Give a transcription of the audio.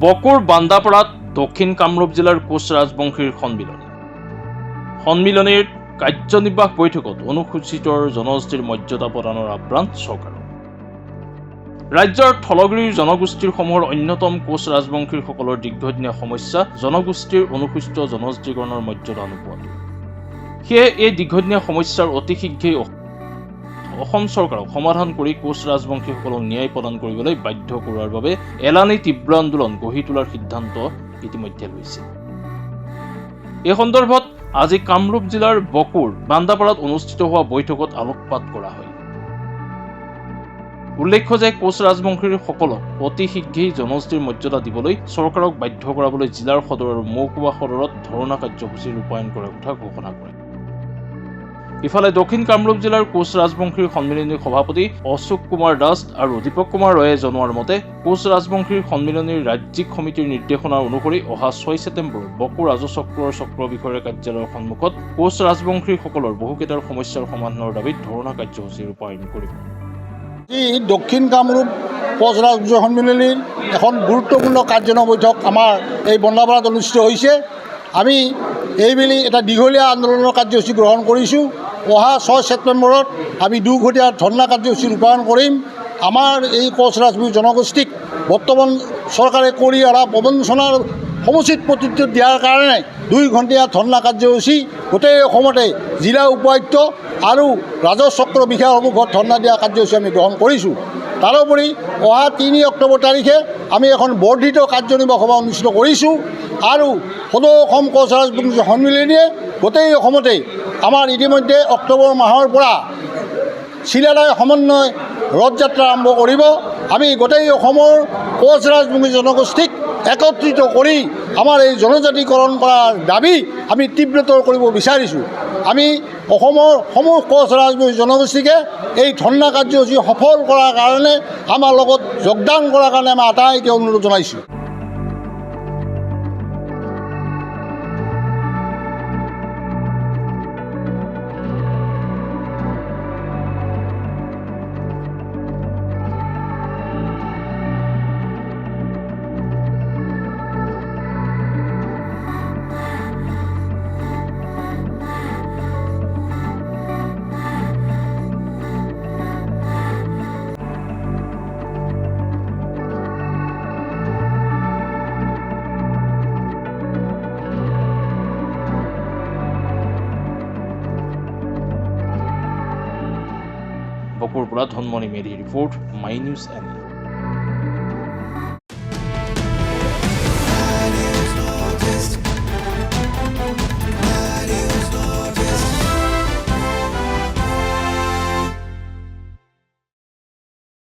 বকুৰ বান্দাপাৰাত দক্ষিণ কামৰূপ জিলাৰ কোচ ৰাজবংশীৰ সন্মিলনীৰ কাৰ্যনিৰ্বাহ বৈঠকত অনুসূচিত জনগোষ্ঠীৰ মৰ্যাদা প্ৰদানৰ আহ্বান চৰকাৰৰ। ৰাজ্যৰ থলগিৰি জনগোষ্ঠীৰ সমূহৰ অন্যতম কোচ ৰাজবংশীসকলৰ দীৰ্ঘদিনীয়া সমস্যা জনগোষ্ঠীৰ অনুসূচিত জনজাতিকৰণৰ মৰ্যাদা নোপোৱাটো। সেয়ে এই দীৰ্ঘদিনীয়া সমস্যাৰ অতি শীঘ্ৰেই অসম চৰকাৰক সমাধান কৰি কোচ ৰাজবংশীসকলক ন্যায় প্ৰদান কৰিবলৈ বাধ্য কৰোৱাৰ বাবে এলানি তীব্ৰ আন্দোলন গঢ়ি তোলাৰ সিদ্ধান্ত ইতিমধ্যে লৈছে। এই সন্দৰ্ভত আজি কামৰূপ জিলাৰ বকুৰ বান্দাপাৰাত অনুষ্ঠিত হোৱা বৈঠকত আলোকপাত কৰা হয়। উল্লেখ্য যে কোচ ৰাজবংশীসকলক অতি শীঘ্ৰেই জনজাতিৰ মৰ্যাদা দিবলৈ চৰকাৰক বাধ্য কৰাবলৈ জিলাৰ সদৰ আৰু মহকুমা সদৰত ধৰ্ণা কাৰ্যসূচী ৰূপায়ণ কৰাৰ কথা ঘোষণা কৰে। ইফালে দক্ষিণ কামৰূপ জিলাৰ কোচ ৰাজবংশীৰ সন্মিলনীৰ সভাপতি অশোক কুমাৰ দাস আৰু দীপক কুমাৰ ৰয়ে জনোৱাৰ মতে কোচ ৰাজবংশীৰ সন্মিলনীৰ ৰাজ্যিক সমিতিৰ নিৰ্দেশনা অনুসৰি অহা 6 ছেপ্টেম্বৰত বকু ৰাজচক্ৰৰ চক্ৰ বিষয়াৰ কাৰ্যালয়ৰ সন্মুখত কোচ ৰাজবংশীসকলৰ বহুকেইটাৰ সমস্যাৰ সমাধানৰ দাবীত ধৰ্ণা কাৰ্যসূচী ৰূপায়ণ কৰিব। দক্ষিণ কামৰূপ কোচ ৰাজবংশী সন্মিলনীৰ এখন গুৰুত্বপূৰ্ণ কাৰ্যনিৰ্বাহী বৈঠক আমাৰ এই বন্দাপাৰাত অনুষ্ঠিত হৈছে। আমি এইবেলি এটা দীঘলীয়া আন্দোলনৰ কাৰ্যসূচী গ্ৰহণ কৰিছোঁ। অহা 6 ছেপ্টেম্বৰত আমি দুঘটীয়া ধৰ্ণা কাৰ্যসূচী ৰূপায়ণ কৰিম। আমাৰ এই কোচ ৰাজবংশী জনগোষ্ঠীক বৰ্তমান চৰকাৰে কৰি অহা প্ৰবঞ্চনাৰ সমুচিত প্ৰত্যুত্তৰ দিয়াৰ কাৰণে 2 ঘণ্টীয়া ধৰ্ণা কাৰ্যসূচী গোটেই অসমতে জিলা উপায়ুক্ত আৰু ৰাজচক্ৰ বিষয়াৰ সন্মুখত ধৰ্ণা দিয়া কাৰ্যসূচী আমি গ্ৰহণ কৰিছোঁ। তাৰোপৰি অহা 3 অক্টোবৰ তাৰিখে আমি এখন বৰ্ধিত কাৰ্যনিৰ্বাহী সভা অনুষ্ঠিত কৰিছোঁ আৰু সদৌ অসম কোচ ৰাজবংশী সন্মিলনীয়ে গোটেই অসমতে আমাৰ ইতিমধ্যে অক্টোবৰ মাহৰ পৰা চিলাৰায় সমন্বয় ৰথযাত্ৰা আৰম্ভ কৰিব। আমি গোটেই অসমৰ কোচ ৰাজবংশী জনগোষ্ঠীক একত্ৰিত কৰি আমাৰ এই জনজাতিকৰণ কৰাৰ দাবী আমি তীব্ৰতৰ কৰিব বিচাৰিছোঁ। আমি অসমৰ সমূহ কোচ ৰাজবংশী জনগোষ্ঠীকে এই ধৰ্ণা কাৰ্যসূচী সফল কৰাৰ কাৰণে আমাৰ লগত যোগদান কৰাৰ কাৰণে আমি আটাইকে অনুৰোধ জনাইছোঁ। বকুৰ পৰা ধনমণি মেধিৰ ৰিপৰ্ট, মাই নিউজ এম।